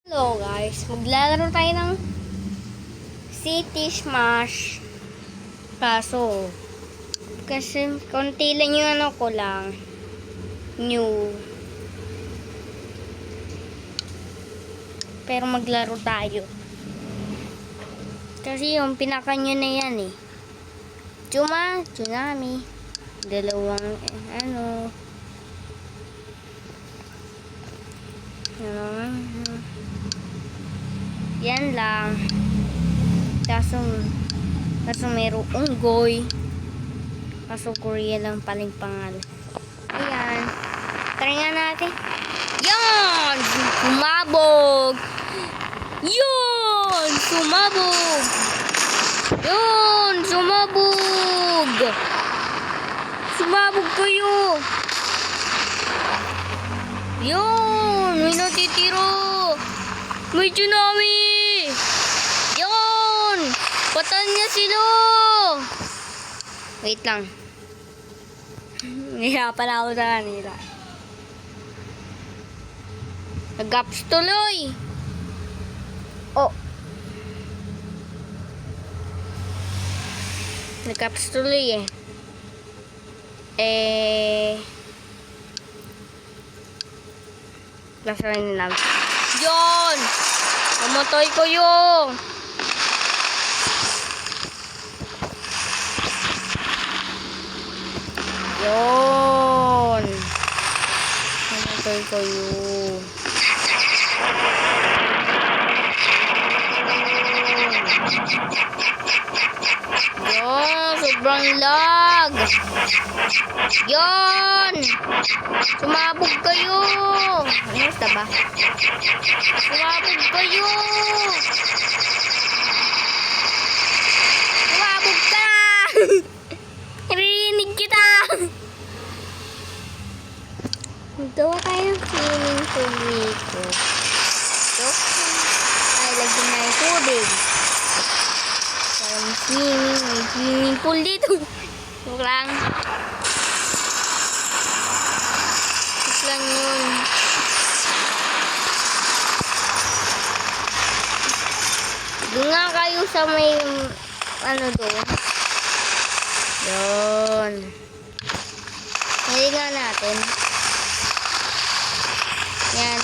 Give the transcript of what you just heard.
Hello guys, maglalaro tayo ng City Smash. Kasi konti lang yung ano ko lang. New. Pero maglaro tayo. Kasi yung pinaka-new na yan eh. Tsunami. Dalawang yan lang. Kaso mayroong unggoy. Kaso Korea lang paling pangalan. Ayan. Try nga natin. Yan! Sumabog! Yun! Sumabog! Yun! Sumabog! Sumabog kayo! Yun! May natitiro! May tsunami! Yun! Patan niya sila! Wait lang. Nahirapan ako sa kanila. Nag-gaps tuloy! Oh! Nag-gaps tuloy lasarin nila. Yun! Namatay ko yun! Yun! Namatay ko yun. Yun! Sobrang lag! Yun! Sumabog kayo! Ayos na ba? Sumabog kayo! Sumabog ka! Narinig kita! Gawa tayo ng swimming pool dito. Ay, lagyan na yung tubig. Parang may swimming pool dito. Huwag lang. Huwag lang yun. Doon nga kayo sa may doon. Yun. Hindi nga natin. Yan.